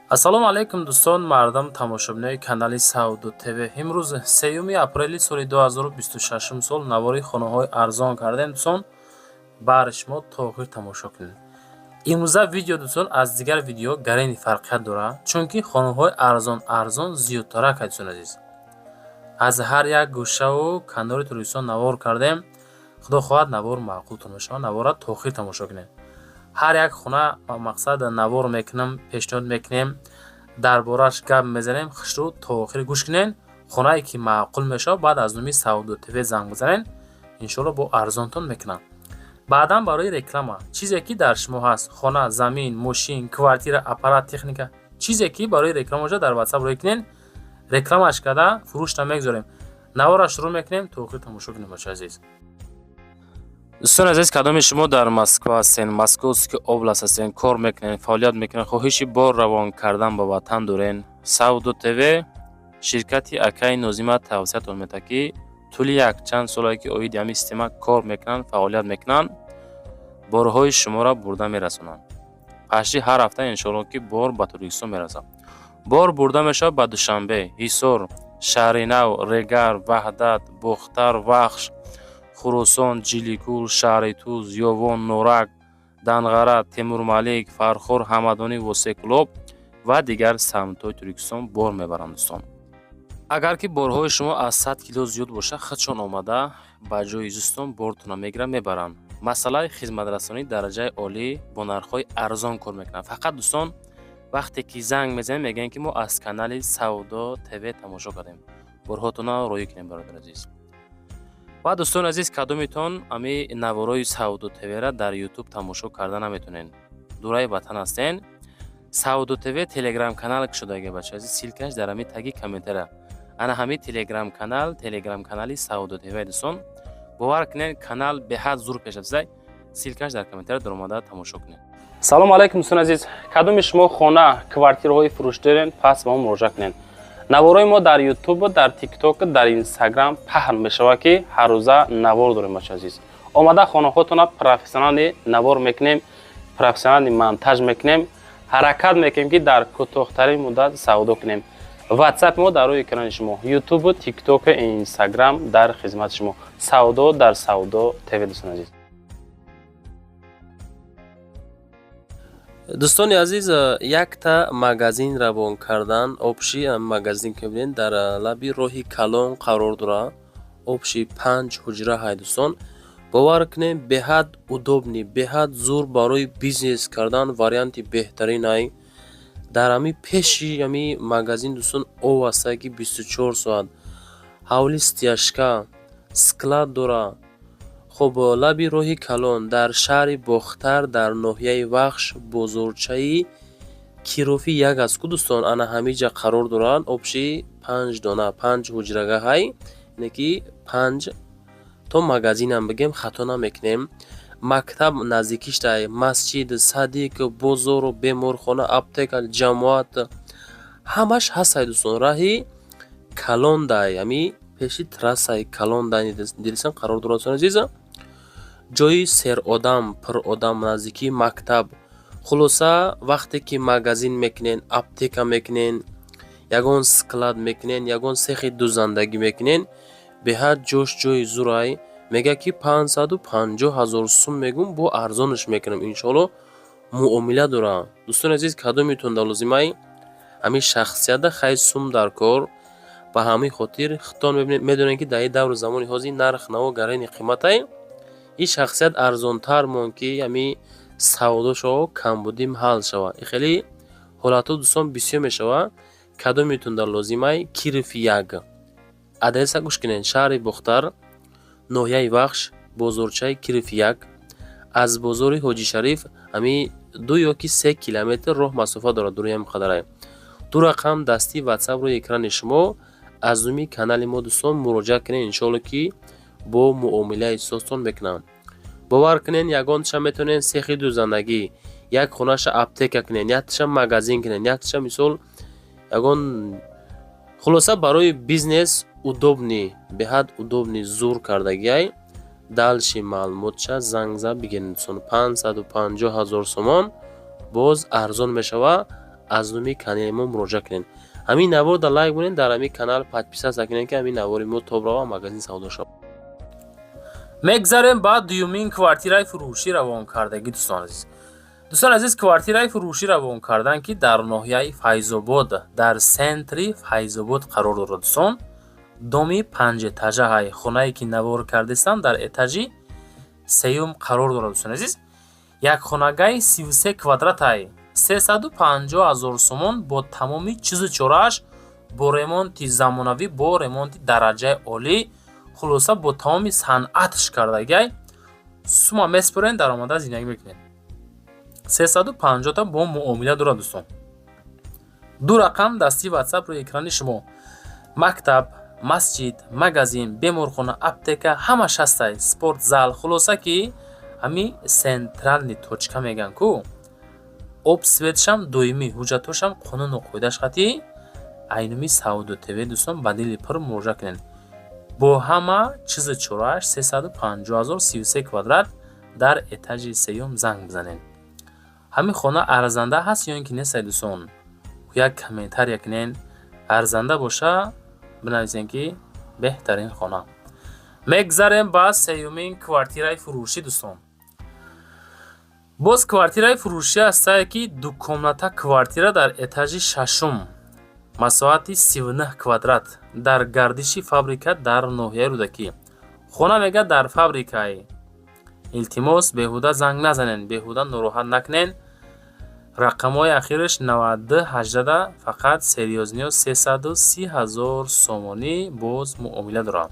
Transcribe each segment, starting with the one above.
ассалому алайкум дӯстон, мардам тамошобинои канали Сауду ТВ. Имрӯз 3 апрели соли 2026 сол навори хонаҳои арзон кардем дӯстон. Баъри шумо то охир тамошо кунед. Имрӯза видео дӯстон аз дигар видео гарани фарқият дорад, чунки хонаҳои арзон зиёдтарак дӯстон азиз. Аз ҳар як гӯшаву канори дӯстон навор кардем. Худо хоҳад навор маъқултон бошад. Навора то охир тамошо кунед. ҳар як хона мақсад навор мекунам, пешниҳод мекунем, дар бораш гап мезанем. хушрӯ то охир гӯш кунен. Хонае ки маъқул мешавад, баъд аз номи Сауду ТВ занг бизанен, иншоалло бо арзонтон мекунам. баъдан барои реклама чизе ки дар шумо ҳаст, хона, замин, мошин, квартира, аппарат, техника, чизе ки барои реклама бошад, дар WhatsApp рӯй кунен, рекламаш карда фурӯшта мегузорем. навора шурӯъ мекунем, то охир тамошо кунем бошед азиз. дӯстон азиз, кадоми шумо дар Москва ҳастен, Московский област ҳастен, кор мекунен, фаъолият мекунен, хоҳиши бор равон кардан ба ватан дорен, Сауду ТВ ширкати Акаи Нозима тавсиятон метавад ки тӯли як чанд солае ки оиди ҳамин система кор мекунанд, фаъолият мекунанд, борҳои шуморо бурда мерасонанд. пашти ҳар ҳафта иншоалло ки бор ба Торкистон мерасад. бор бурда мешавад ба Душанбе, Ҳисор, Шаҳринав, Регар, Ваҳдат, Бухтар, Вахш, Хурусон, Ҷиликул, Шаҳри Туз, Ёвон, Норак, Данғара, Темурмалик, Фархор, Ҳамадонӣ, Восекулоб ва дигар самтҳои Туркистон бор мебаранд дӯстон. агар ки борҳои шумо аз 100 кило зиёд бошад, худшон омада ба ҷои зистон бортона мегиранд, мебаранд. масъалаи хизматрасонӣ дараҷаи олӣ бо нархҳои арзон кор мекунанд. фақат дӯстон вақте ки занг мезанем мегӯянд ки мо аз канали Сауду ТВ тамошо кардем. борҳотона роӣ кунем бародар азиз. ва дӯстон азиз, кадомитон ами наворои Сауду ТВ-ра дар YouTube тамошо карда наметонен, дураи ватан ҳастен, Сауду ТВ телеграм канал кушодаги бача азиз, силкаш дар ами таги комментария. ана ҳами телеграм канали Сауду ТВ дӯстон. бовар кунед, канал беҳад зур пеш афзай. силкаш дар комментария дар омада тамошо кунед. салому алайкум дӯстон азиз, кадоми шумо хона, квартираҳои фурӯш дорен, пас ба мо муроҷиат кунед. наворои мо дар YouTube, дар TikTok, дар Instagram паҳн мешавад ки ҳар рӯза навор дорем бача азиз. омада хонаҳотона профессионали навор мекунем, профессионали монтаж мекунем, ҳаракат мекунем ки дар кӯтоҳтарин муддат савдо кунем. WhatsApp мо дар рӯи экрани шумо, YouTube, TikTok, Instagram дар хизмати шумо. Савдо дар Сауду ТВ дӯстон азиз. дӯстони азиз, якта магазин равон кардан, обши магазин ки мебинед дар лаби роҳи Калон қарор дорад. обши 5 ҳуҷра ҳай дӯстон. бовар кунем, беҳад удобни, беҳад зур барои бизнес кардан варианти беҳтарин ай. дар ами пеши ами магазин дӯстон ов ҳастае ки 24 соат ҳавли стяжка, склад дора. хуб, лаби роҳи Калон дар шаҳри Бохтар, дар ноҳияи Вахш, бозорчаи Кирофи 1 аст ку дӯстон, ана ҳамиҷа қарор дорад. обши 5 дона, 5 ҳуҷрага ҳай, яъне ки 5 то магазинам бигем хато намекунем. мактаб наздикиштай, масҷид, садиқ, бозору беморхона, аптека, ҷамоат ҳамаш ҳастай дӯстон. раҳи Калондай, ами пеши трассаи Калондай дилисан қарор дорад дӯстон азиз. ҷои серодам, пуродам наздикии мактаб. хулоса вақте ки магазин мекунен, аптека мекунен, ягон склад мекунен, ягон сехи дӯзандагӣ мекунен, беҳад ҷош ҷои зурай. мега ки 550 000 сум мегум, бо арзонаш мекунам, иншоалло муомила дорам. дӯстон азиз, кадомитон дар лозимаи ҳамин шахсияда хай сум дар кор, ба ҳамин хотир хитон медонем ки дар ин давру замони ҳозир нарх наво гарани қиматай. ин шахсият арзонтар мон ки ами савдошо камбудим ҳал шавад. хеле ҳолатҳо дӯстон бисёр мешавад. кадомитон дар лозимаи Кирофи 1 адреса гӯш кунед, шаҳри Бухтар, ноҳияи Вахш, бозорчаи Кирофи 1. аз бозори Ҳоҷи Шариф ами 2 ё ки 3 километр роҳ масофа дорад. дуруи ҳам қадарай. ду рақам дасти WhatsApp рӯи экрани шумо. аз номи канали мо дӯстон муроҷиат кунед, иншоалло ки бо муомилаи состон мекунам. бовар кунед, ягонташа метавонед сехи дӯзандагӣ, як хонаша аптека кунед, якташа магазин кунед, якташа мисол ягон, хулоса барои бизнес удобни, беҳад удобни зур кардагиай. далши маълумотша зангза бигиред дӯстон. 550 000 сомон боз арзон мешавад. аз номи канали мо муроҷиат кунед. ҳамин навор дар лайк бонед, дар ҳамин канал подписатсия кунед ки ҳамин навори мо тоб рава магазин савдо шавад. мегзарем ба дуюмин квартираи фурӯшӣ равонкардагӣ. дӯстон азиз, квартираи фурӯшӣ равон кардан ки дар ноҳияи Файзобод, дар сентри Файзобод қарор дорад. дӯстон доми 5 этажаҳай хонае ки навор кардестам дар этажи сеюм қарор дорад. дӯстон азиз, як хонагаи 33 квадратай 350 000 сомон бо тамоми чизу чорааш, бо ремонти замонавӣ, бо ремонти дараҷаи олӣ, хулоса бо тамоми санъатш кардагай сума меспорен, даромада зиндагӣ мекунед. 350 та бо муомила дорад. дӯстон ду рақам дасти WhatsApp рӯи экрани шумо. мактаб, масҷид, магазин, беморхона, аптека ҳамаш ҳастай, спортзал, хулоса ки ҳами централни точка меган ку. обсветшам доимӣ, ҳуҷҷатошам қонуну қоидааш қатъӣ. айнуми Сауду ТВ дӯстон ба дили пур муроҷиат кунед. бо ҳама чизу чорааш 350 000 33 квадрат дар этажи сеюм занг бизанед. ҳамин хона арзанда ҳаст ё ин ки нестай дӯстон? як комментария кунед. арзанда боша бинависен ки беҳтарин хона. мегзарем ба сеюмин квартираи фурӯшӣ. дӯстон боз квартираи фурӯшӣ ҳастае ки дукомната квартира дар этажи шашум, масоҳати 39 квадрат дар гардиши фабрика дар ноҳияи Рӯдакӣ. хона мега дар фабрикае. илтимос беҳуда занг назанед, беҳуда нороҳат накунед. рақамҳои ахираш 9218 фақат сериёзниёз 330 000 сомонӣ боз муомила дорад.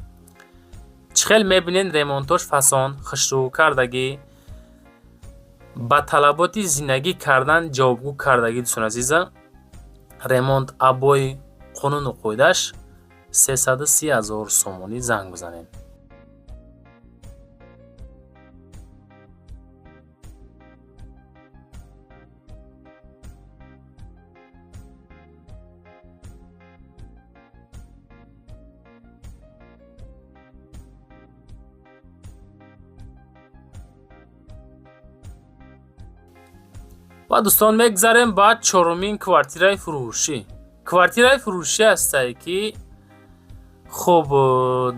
чӣ хел мебинед ремонтош фасон, хушрӯ кардагӣ, ба талаботи зиндагӣ кардан ҷавобгӯ кардагӣ. дӯстон азиза, ремонт абои қонуну қоидааш 330 000 сомонӣ занг бизанед. ва дӯстон мегзарем ба чорумин квартираи фурӯшӣ. квартираи фурӯшӣ ҳастае ки хуб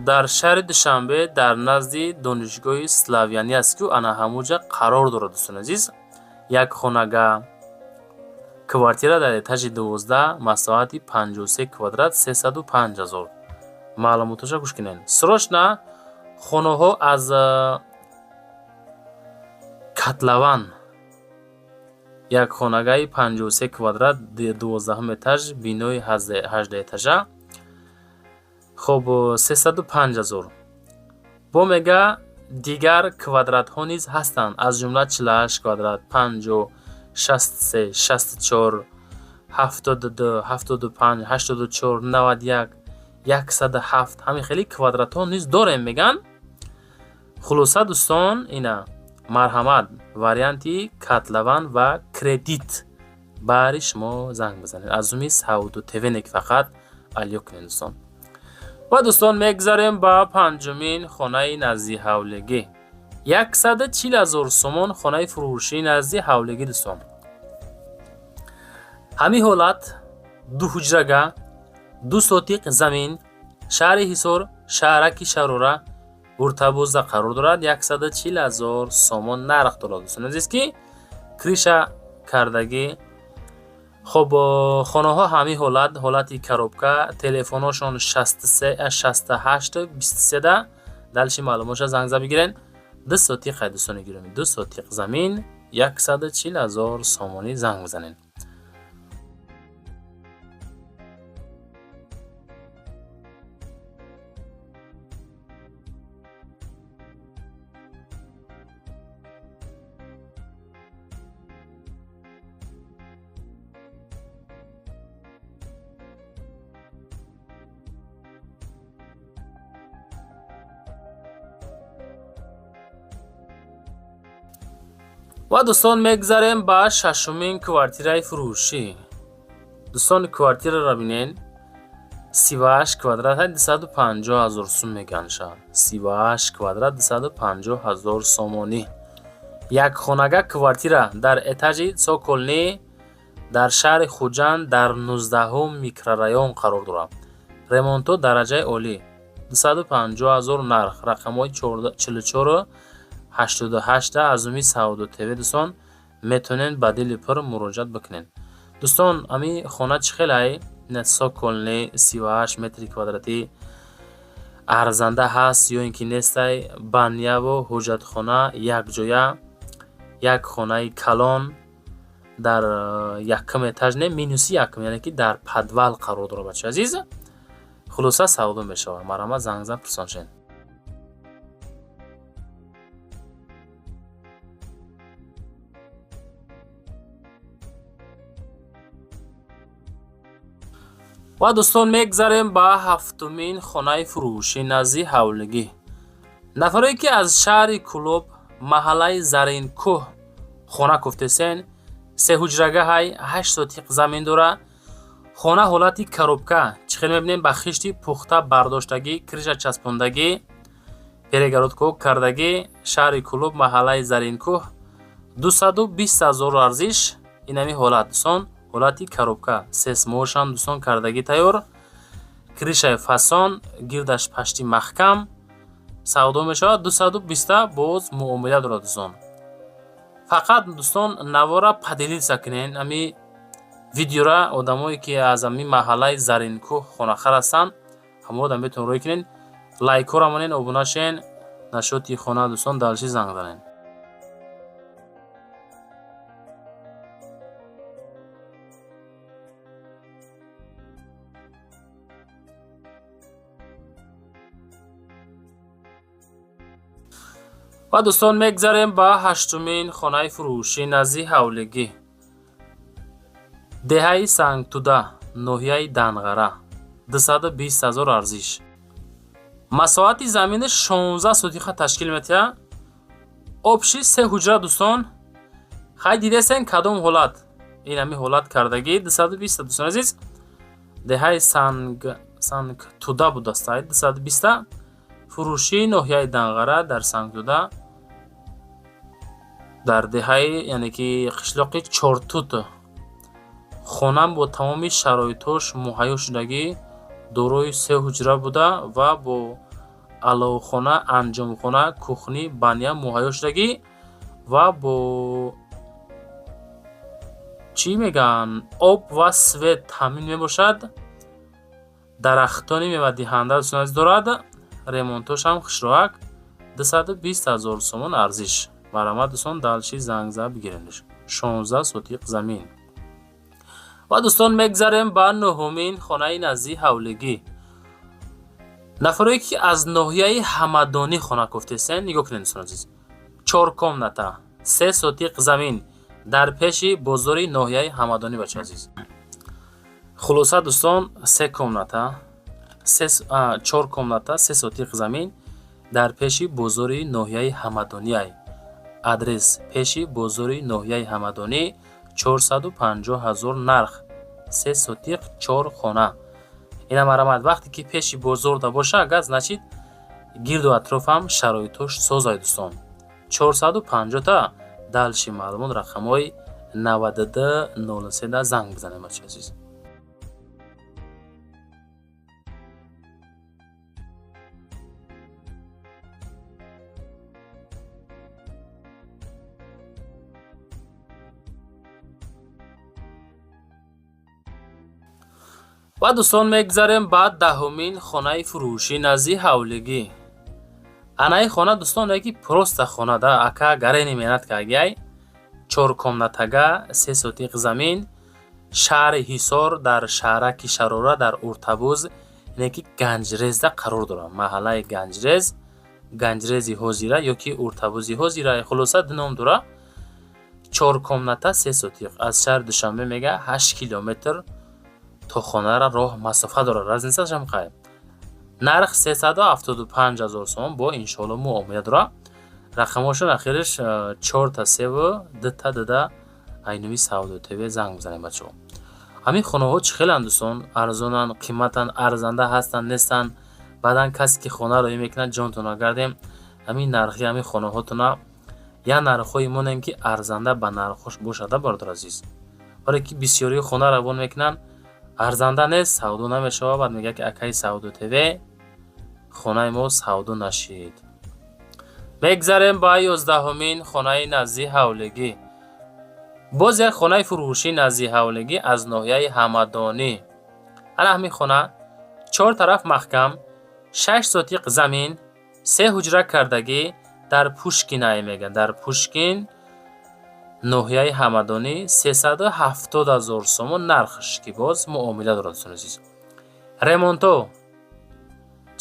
дар шаҳри Душанбе дар назди донишгоҳи Славяни аст ки ана ҳамуҷа қарор дорад. дӯстон азиз, як хонага квартира дар этажи 12, масоҳати 53 квадрат 305 000. маълумоташа гӯш кунед. срочна хонаҳо аз Катлаван, як хонагаи 53 квадрат 12 этаж, бинои 18 этажа, хуб 305 000. бо мега дигар квадратҳо низ ҳастанд, аз ҷумла 48 квадрат, 50, 63, 64, 72, 75, 84, 91, 107. ҳамин хеле квадратҳо низ дорем меган. хулоса дӯстон ина марҳамат, варианти Катлаван ва кредит бари шумо занг бизанед. аз уми Сауду ТВ нек фақат алё кунед дӯстон. ва дӯстон мегзарем ба панҷумин хонаи назди ҳавлигӣ. 140 000 сомон хонаи фурӯшии назди ҳавлигӣ. дӯстон ҳамин ҳолат ду ҳуҷрага, 2 сотиқ замин, шаҳри Ҳисор, шаҳраки Шарора, уртабозда қарор дорад. 140 000 сомон нарх дорад. дӯстон азиз ки криша кардагӣ. хуб хонаҳо ҳамин ҳолати коробка, телефоношон 63 23 далши маълумотша занг зад бигирен. 2 сотиқай дӯстони гиромӣ, 2 сотиқ замин 140 000 сомонӣ занг бизанед. ва дӯстон мегзарем ба шашумин квартираи фурӯшӣ. дӯстон квартираро бинед. 38 квадрат 250 000 сум меганша. 38 квадрат 250 000 сомонӣ. як хонага квартира дар этажи Соколни, дар шаҳри хуҷанд дар 19-ум микрорайон қарор дорад. ремонтҳо дараҷаи олӣ 250 000 нарх. рақамҳои 4488 аз уми Сауду ТВ дӯстон метавонен ба дили пур муроҷиат бикунен. дӯстон ами хона чӣ хелай соколни 38 метри квадратӣ арзанда ҳаст ё ин ки нестай? баняву ҳуҷҷатхона якҷоя, як хонаи калон дар якум этаж не минуси якум, яъне ки дар подвал қарор дорад. бачаи азиз, хулоса савдо мешавад. марҳамат, занг зан пурсоншен. ва дӯстон мегзарем ба ҳафтумин хонаи фурӯшӣ назди ҳавлигӣ. нафаре ки аз шаҳри Кӯлоб маҳаллаи Заринкӯҳ хона куфтесен, се ҳуҷрагаҳай 8 сотиқ замин дора. хона ҳолати коробка, чӣ хел мебинем, ба хишти пухта бардоштагӣ, криша часпондагӣ, перегородкаҳо кардагӣ. шаҳри Кӯлоб маҳаллаи Заринкӯҳ 220 000 арзиш. инами ҳолат дӯстон, ҳолати коробка, сесмоҳошам дӯстон кардагӣ тайёр, кришаи фасон, гирдаш пашти маҳкам савдо мешавад. 220 боз муомила дорад дӯстон. фақат дӯстон навора падилиса кунен. ами видеора одамое ки аз ами маҳаллаи Заринкӯҳ хонахар ҳастанд, ҳама одам метавон рой кунен, лайкҳоро монен, обуна шен, нашоти хона дӯстон далши занг занен. ва дӯстон мегзарем ба ҳаштумин хонаи фурӯшӣ назди ҳавлигӣ. деҳаи Сангтуда, ноҳияи Данғара 220 000 арзиш. масоҳати замини 16 сотиқа ташкил метиҳад. обши 3 ҳуҷра дӯстон. хай дидесен кадом ҳолат? ин ами ҳолат кардагӣ 220 дӯстон азиз. деҳаи Сангтуда будастаи 220. фурӯшӣ ноҳияи Данғара дар Сангтуда, дар деҳаи яъне ки қишлоқи Чортут. хонам бо тамоми шароитош муҳайё шудагӣ дорои 3 ҳуҷра буда ва бо аловхона, анҷомхона, кухни, баня муҳайё шудагӣ ва бо чӣ мегӯянд об ва свет таъмин мебошад. дарахтони мевадиҳанда дӯстон дорад. ремонтошам хушроҳак 220 000 сомон арзиш. марҳамат дӯстон, далши зангза бигирен. 16 сотиқ замин. ва дӯстон мегзарем ба нӯҳумин хонаи назди ҳавлигӣ. нафаре ки аз ноҳияи Ҳамадонӣ хона куфтесен, нигоҳ кунед дӯстон азиз. 4 комната, 3 сотиқ замин дар пеши бозори ноҳияи Ҳамадонӣ. бачаи азиз, хулоса дӯстон, 4 комната, 3 сотиқ замин дар пеши бозори ноҳияи Ҳамадонӣ. адрес: пеши бозори ноҳияи Ҳамадонӣ, 450 000 нарх. 3 сотиқ 4 хона. ина марҳамат, вақте ки пеши бозор да боша, агар значит гирду атрофам шароитош созай дӯстон. 450 та далши маълумот рақамҳои 92 03 да занг бизанем. бачаи азиз, ва дӯстон мегзарем ба даҳумин хонаи фурӯшӣ назди ҳавлигӣ. анаи хона дӯстон яки просто хона да, ака гарени менат кагиай. 4 комнатага, 3 сотиқ замин, шаҳри Ҳисор дар шаҳраки Шарора дар Уртабуз, яъне ки Ганҷрезда қарор дорад. маҳаллаи Ганҷрез, Ганҷрези ҳозира ё ки Уртабузи ҳозира, хулоса ду ном дора. 4 комната, 3 сотиқ. аз шаҳри Душанбе мега 8 километр то хонара роҳ масофа дорад. разницашам қай. нарх 375 000 сомон бо иншоалло муомила дорад. рақамошон ахириш 4 та 3 2 та 2 да айнуми Сауду ТВ занг бизанем бачаҳо. ҳамин хонаҳо чӣ хеланд дӯстон? арзонанд, қиматанд, арзанда ҳастанд, нестанд? баъдан касе ки хонаро ин мекунад, ҷонтон нагардем, ҳамин нархи ҳамин хонаҳотона я нархҳои монем ки арзанда ба нархҳош бошада, бародар азиз. баре ки бисёри хона равон мекунанд, арзанда нест, савдо намешавад. Баъд мегӯяд ки акаи Сауду ТВ хонаи мо савдо нашид. мегзарем ба 11-умин хонаи назди ҳавлигӣ. боз як хонаи фурӯшии назди ҳавлигӣ аз ноҳияи ҳамадонӣ. ана ҳамин хона 4 тараф маҳкам, 6 сотиқ замин, 3 ҳуҷра кардагӣ дар Пушкинае мегӯянд. Дар Пушкин ноҳияи ҳамадонӣ 370,000 сомон нархш, ки боз муомила дорад дӯстон азиз. ремонто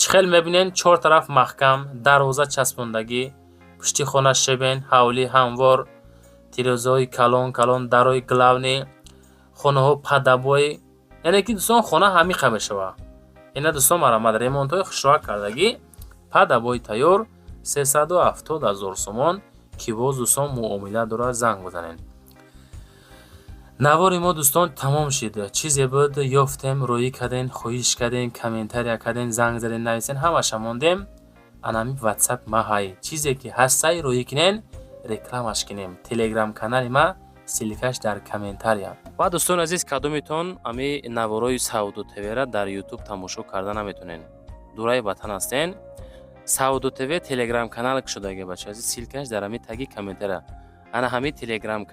чӣ хел мебинен? 4 тараф маҳкам, дарвоза часпондагӣ, пушти хона шебен, ҳавлӣ ҳамвор, тирезаҳои калон калон, дарои главни, хонаҳо падабой, яъне ки дӯстон хона ҳамиқа мешавад. ина дӯстон марамад ремонтҳои хушроҳа кардагӣ, падабои тайёр 370,000 сомон, ки боз дӯстон муомила дорад, занг бизанед. навори мо дӯстон тамом шид. чизе буд ёфтем, рӯӣ кардем, хоҳиш кардем, комментария кардем, занг задем, нависен, ҳамаша мондем. анами ватсап маҳай, чизе ки ҳастаи рӯӣ кинен, рекламаш кинем. телеграм канали ма силкаш дар комментария. ва дӯстон азиз, кадомитон ами наворои Сауду ТВ-ра дар YouTube тамошо карда наметонен, дураи ватан ҳастен, Сауду ТВ телеграм канал шудагӣ бача азиз, силкаш дар ами таги комментария. ана ҳами телеграм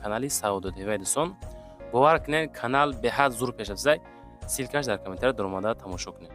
канали Сауду ТВ дӯстон, бовар кинен, канал беҳад зур пеш афзай. силкаш дар комментария дар омада тамошо кунед.